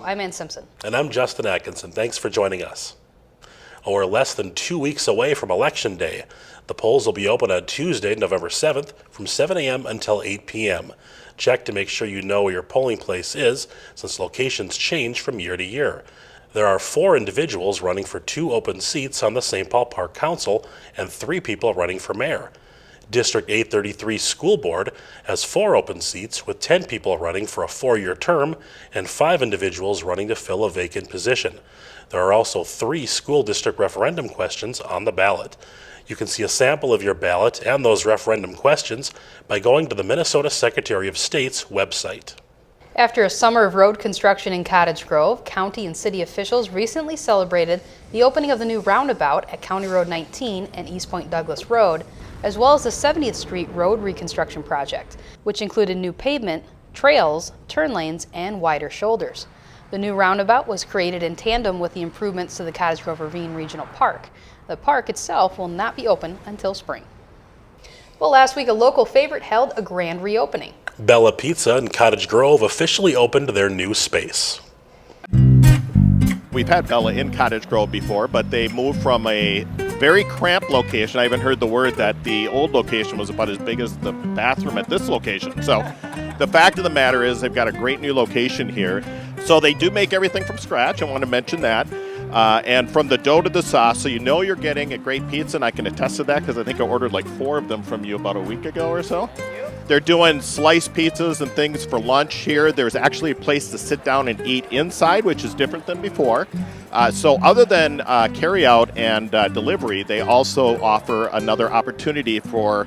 I'm Ann Simpson. And I'm Justin Atkinson. Thanks for joining us. We're less than 2 weeks away from Election Day. The polls will be open on Tuesday, November 7th from 7 a.m. until 8 p.m. Check to make sure you know where your polling place is, since locations change from year to year. There are 4 individuals running for 2 open seats on the St. Paul Park Council and 3 people running for mayor. District 833 School Board has 4 open seats with 10 people running for a 4-year term and 5 individuals running to fill a vacant position. There are also 3 school district referendum questions on the ballot. You can see a sample of your ballot and those referendum questions by going to the Minnesota Secretary of State's website. After a summer of road construction in Cottage Grove, county and city officials recently celebrated the opening of the new roundabout at County Road 19 and East Point Douglas Road, as well as the 70th Street Road reconstruction project, which included new pavement, trails, turn lanes, and wider shoulders. The new roundabout was created in tandem with the improvements to the Cottage Grove Ravine Regional Park. The park itself will not be open until spring. Well, last week a local favorite held a grand reopening. Bella Pizza in Cottage Grove officially opened their new space. We've had Bella in Cottage Grove before, but they moved from a very cramped location. I even heard the word that the old location was about as big as the bathroom at this location. So the fact of the matter is they've got a great new location here. So they do make everything from scratch. I want to mention that. And from the dough to the sauce, so you know you're getting a great pizza, and I can attest to that because I think I ordered like 4 of them from you about a week ago or so. They're doing sliced pizzas and things for lunch here. There's actually a place to sit down and eat inside, which is different than before. So other than carry-out and delivery, they also offer another opportunity for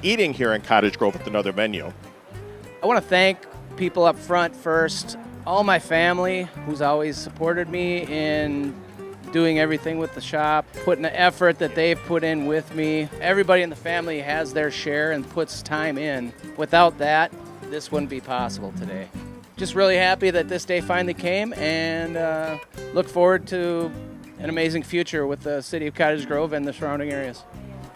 eating here in Cottage Grove with another menu. I want to thank people up front first, all my family who's always supported me in doing everything with the shop, putting the effort that they've put in with me. Everybody in the family has their share and puts time in. Without that, this wouldn't be possible today. Just really happy that this day finally came, and look forward to an amazing future with the city of Cottage Grove and the surrounding areas.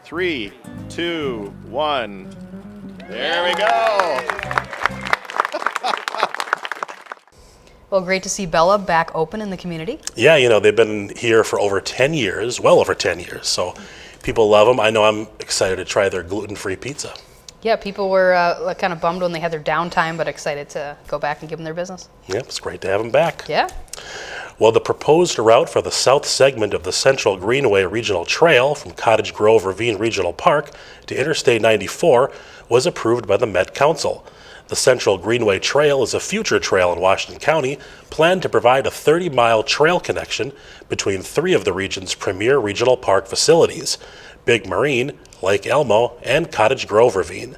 3, 2, 1. There we go. Well, great to see Bella back open in the community. Yeah, you know, they've been here for over 10 years, well over 10 years, so people love them. I know I'm excited to try their gluten-free pizza. Yeah, people were kind of bummed when they had their downtime, but excited to go back and give them their business. Yep, it's great to have them back. Yeah. Well, the proposed route for the south segment of the Central Greenway Regional Trail from Cottage Grove Ravine Regional Park to Interstate 94 was approved by the Met Council. The Central Greenway Trail is a future trail in Washington County planned to provide a 30-mile trail connection between 3 of the region's premier regional park facilities, Big Marine, Lake Elmo, and Cottage Grove Ravine.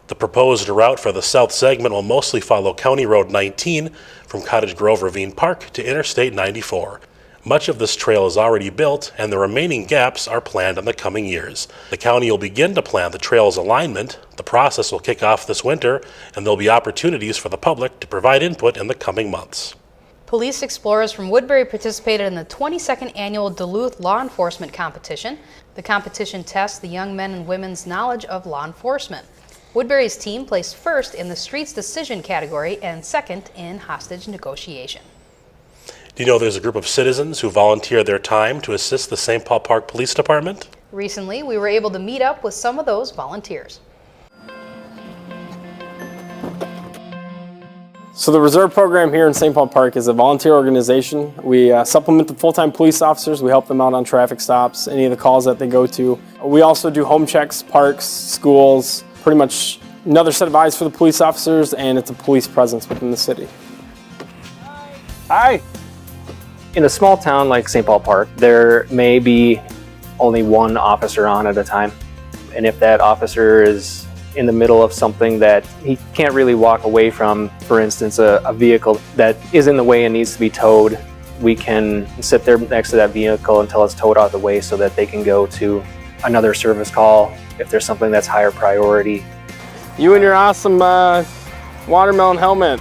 The proposed route for the south segment will mostly follow County Road 19 from Cottage Grove Ravine Park to Interstate 94. Much of this trail is already built, and the remaining gaps are planned in the coming years. The county will begin to plan the trail's alignment. The process will kick off this winter, and there'll be opportunities for the public to provide input in the coming months. Police explorers from Woodbury participated in the 22nd annual Duluth Law Enforcement Competition. The competition tests the young men and women's knowledge of law enforcement. Woodbury's team placed first in the streets decision category and second in hostage negotiation. Do you know there's a group of citizens who volunteer their time to assist the St. Paul Park Police Department? Recently, we were able to meet up with some of those volunteers. So the Reserve Program here in St. Paul Park is a volunteer organization. We supplement the full-time police officers. We help them out on traffic stops, any of the calls that they go to. We also do home checks, parks, schools, pretty much another set of eyes for the police officers, and it's a police presence within the city. Hi! In a small town like St. Paul Park, there may be only one officer on at a time. And if that officer is in the middle of something that he can't really walk away from, for instance, a vehicle that is in the way and needs to be towed, we can sit there next to that vehicle until it's towed out of the way so that they can go to another service call if there's something that's higher priority. You and your awesome watermelon helmet.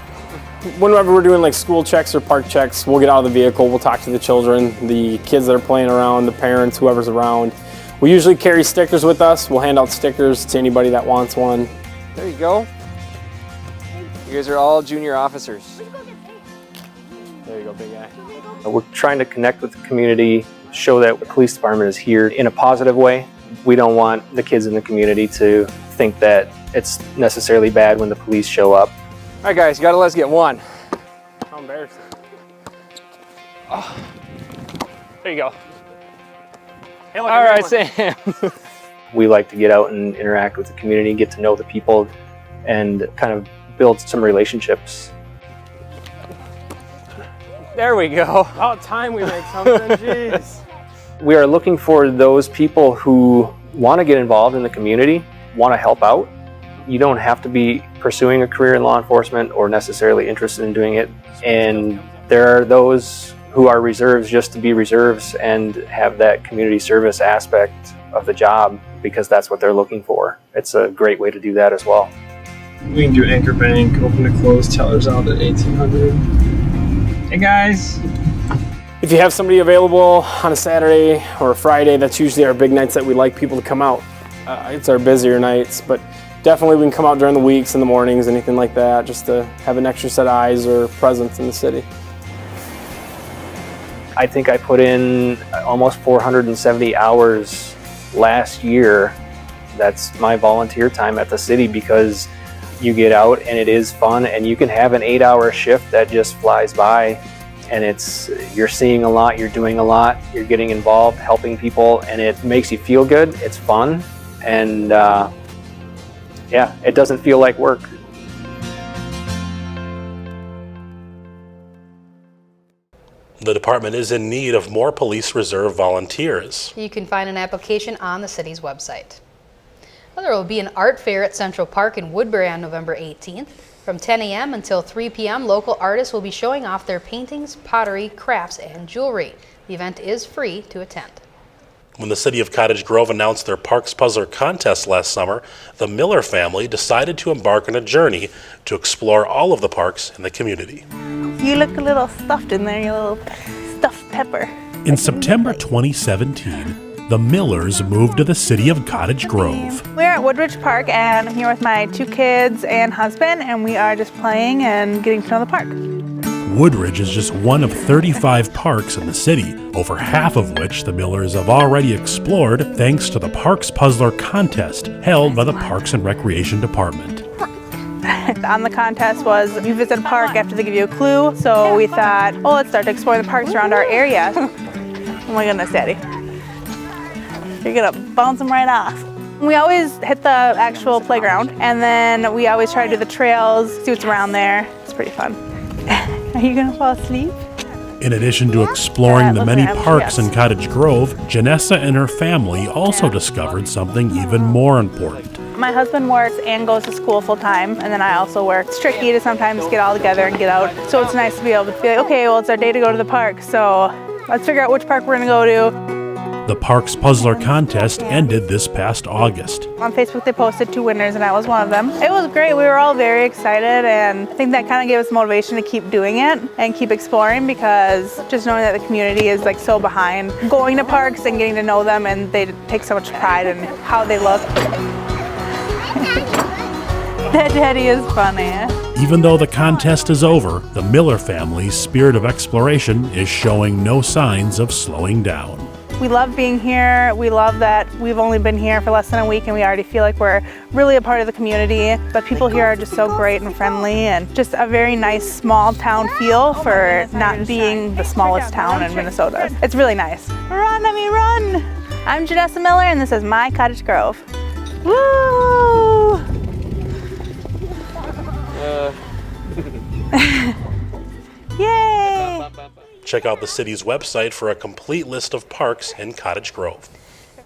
Whenever we're doing like school checks or park checks, we'll get out of the vehicle, we'll talk to the children, the kids that are playing around, the parents, whoever's around. We usually carry stickers with us. We'll hand out stickers to anybody that wants one. There you go. You guys are all junior officers. There you go. go, big guy. We're trying to connect with the community, show that the police department is here in a positive way. We don't want the kids in the community to think that it's necessarily bad when the police show up. All right, guys, you gotta let us get one. How embarrassing. Oh. There you go. Hey, look, all right, Sam. We like to get out and interact with the community, get to know the people, and kind of build some relationships. There we go. About time we make something, jeez. We are looking for those people who want to get involved in the community, want to help out. You don't have to be pursuing a career in law enforcement or necessarily interested in doing it. And there are those who are reserves just to be reserves and have that community service aspect of the job because that's what they're looking for. It's a great way to do that as well. We can do anchor bank, open to close, tellers out at 1800. Hey guys. If you have somebody available on a Saturday or a Friday, that's usually our big nights that we like people to come out. It's our busier nights, but definitely we can come out during the weeks, in the mornings, anything like that, just to have an extra set of eyes or presence in the city. I think I put in almost 470 hours last year. That's my volunteer time at the city because you get out and it is fun and you can have an 8-hour shift that just flies by and you're seeing a lot, you're doing a lot, you're getting involved, helping people, and it makes you feel good, it's fun, and yeah, it doesn't feel like work. The department is in need of more police reserve volunteers. You can find an application on the city's website. Well, there will be an art fair at Central Park in Woodbury on November 18th. From 10 a.m. until 3 p.m., local artists will be showing off their paintings, pottery, crafts, and jewelry. The event is free to attend. When the city of Cottage Grove announced their Parks Puzzler contest last summer, the Miller family decided to embark on a journey to explore all of the parks in the community. You look a little stuffed in there, you little stuffed pepper. In September 2017, the Millers moved to the city of Cottage Grove. We're at Woodbridge Park and I'm here with my 2 kids and husband, and we are just playing and getting to know the park. Woodbridge is just one of 35 parks in the city, over half of which the Millers have already explored thanks to the Parks Puzzler contest held by the Parks and Recreation Department. On the contest was you visit a park after they give you a clue, so we thought, oh, let's start to explore the parks around our area. Oh my goodness, Daddy. You're gonna bounce them right off. We always hit the actual playground, and then we always try to do the trails, see what's around there. It's pretty fun. Are you gonna fall asleep? In addition to exploring the many parks in Cottage Grove, Janessa and her family also discovered something even more important. My husband works and goes to school full time, and then I also work. It's tricky to sometimes get all together and get out, so it's nice to be able to be like, okay, well, it's our day to go to the park, so let's figure out which park we're gonna go to. The Parks Puzzler contest ended this past August. On Facebook they posted 2 winners and I was one of them. It was great, we were all very excited, and I think that kind of gave us motivation to keep doing it and keep exploring, because just knowing that the community is like so behind going to parks and getting to know them, and they take so much pride in how they look. That Daddy is funny. Even though the contest is over, the Miller family's spirit of exploration is showing no signs of slowing down. We love being here. We love that we've only been here for less than a week and we already feel like we're really a part of the community. But people here are just so great and friendly, and just a very nice small town feel for not being the smallest town in Minnesota. It's really nice. Run, Emmy, run! I'm Janessa Miller and this is my Cottage Grove. Woo! Yay! Check out the city's website for a complete list of parks in Cottage Grove.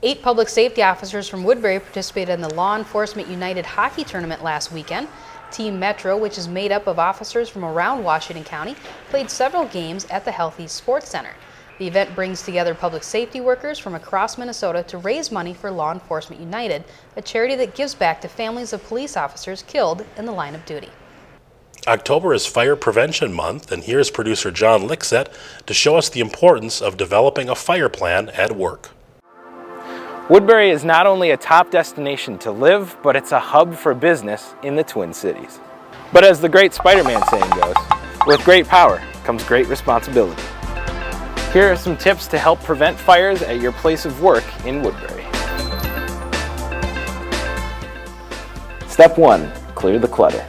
8 public safety officers from Woodbury participated in the Law Enforcement United hockey tournament last weekend. Team Metro, which is made up of officers from around Washington County, played several games at the Healthy Sports Center. The event brings together public safety workers from across Minnesota to raise money for Law Enforcement United, a charity that gives back to families of police officers killed in the line of duty. October is Fire Prevention Month, and here's producer John Lixet to show us the importance of developing a fire plan at work. Woodbury is not only a top destination to live, but it's a hub for business in the Twin Cities. But as the great Spider-Man saying goes, with great power comes great responsibility. Here are some tips to help prevent fires at your place of work in Woodbury. Step 1, clear the clutter.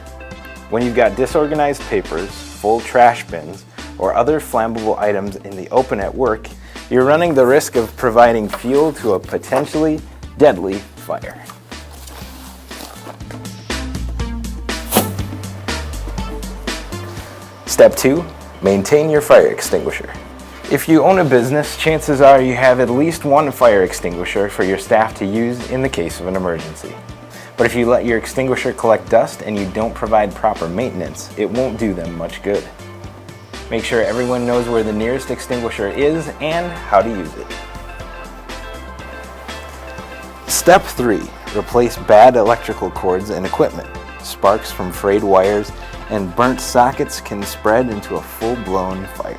When you've got disorganized papers, full trash bins, or other flammable items in the open at work, you're running the risk of providing fuel to a potentially deadly fire. Step 2, maintain your fire extinguisher. If you own a business, chances are you have at least one fire extinguisher for your staff to use in the case of an emergency. But if you let your extinguisher collect dust and you don't provide proper maintenance, it won't do them much good. Make sure everyone knows where the nearest extinguisher is and how to use it. Step 3, replace bad electrical cords and equipment. Sparks from frayed wires and burnt sockets can spread into a full-blown fire.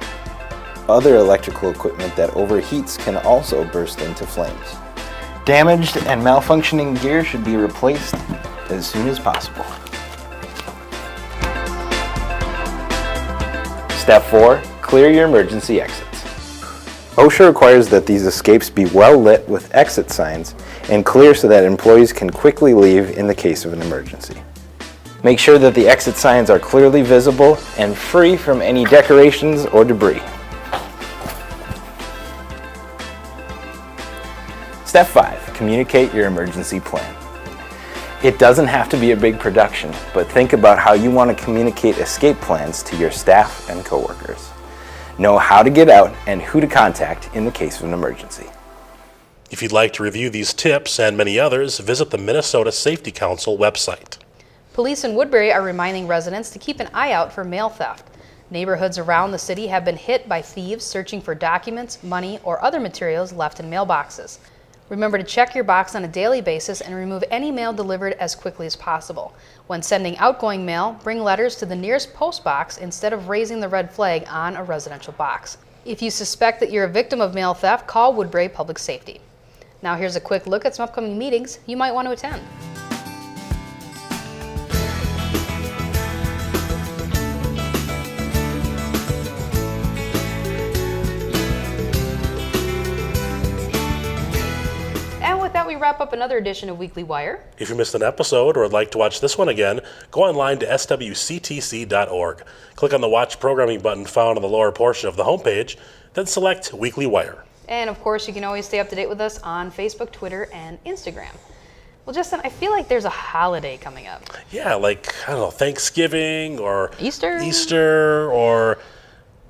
Other electrical equipment that overheats can also burst into flames. Damaged and malfunctioning gear should be replaced as soon as possible. Step 4, clear your emergency exits. OSHA requires that these escapes be well lit with exit signs and clear so that employees can quickly leave in the case of an emergency. Make sure that the exit signs are clearly visible and free from any decorations or debris. Step 5, communicate your emergency plan. It doesn't have to be a big production, but think about how you want to communicate escape plans to your staff and coworkers. Know how to get out and who to contact in the case of an emergency. If you'd like to review these tips and many others, visit the Minnesota Safety Council website. Police in Woodbury are reminding residents to keep an eye out for mail theft. Neighborhoods around the city have been hit by thieves searching for documents, money, or other materials left in mailboxes. Remember to check your box on a daily basis and remove any mail delivered as quickly as possible. When sending outgoing mail, bring letters to the nearest post box instead of raising the red flag on a residential box. If you suspect that you're a victim of mail theft, call Woodbury Public Safety. Now here's a quick look at some upcoming meetings you might want to attend. We wrap up another edition of Weekly Wire. If you missed an episode or would like to watch this one again, go online to swctc.org. Click on the Watch Programming button found on the lower portion of the homepage, then select Weekly Wire. And of course, you can always stay up to date with us on Facebook, Twitter, and Instagram. Well, Justin, I feel like there's a holiday coming up. Yeah, like, I don't know, Thanksgiving or Easter or,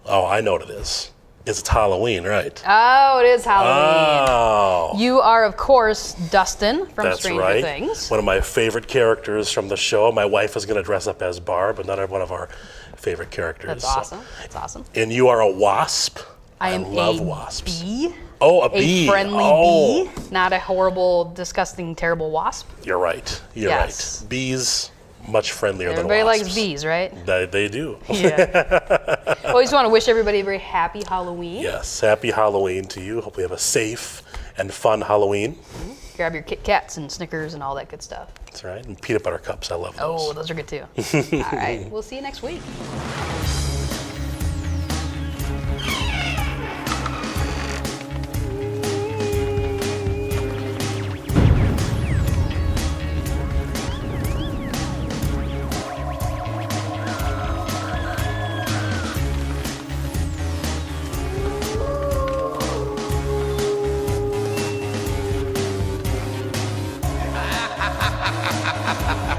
oh, I know what it is. It's Halloween, right? Oh, it is Halloween. Oh. You are, of course, Dustin from That's Stranger right. Things. One of my favorite characters from the show. My wife is going to dress up as Barb, another one of our favorite characters. That's awesome. That's awesome. And you are a wasp. I am love a wasps. bee. Oh, a bee. A friendly bee, not a horrible, disgusting, terrible wasp. You're right. You're Yes. right. Bees, much friendlier than wasps. Everybody likes bees, right? They do. Yeah. Well, I just want to wish everybody a very happy Halloween. Yes, happy Halloween to you. Hope you have a safe and fun Halloween. Mm-hmm. Grab your Kit Kats and Snickers and all that good stuff. That's right. And peanut butter cups. I love those. Oh, those are good too. All right. We'll see you next week. Ha ha ha ha ha!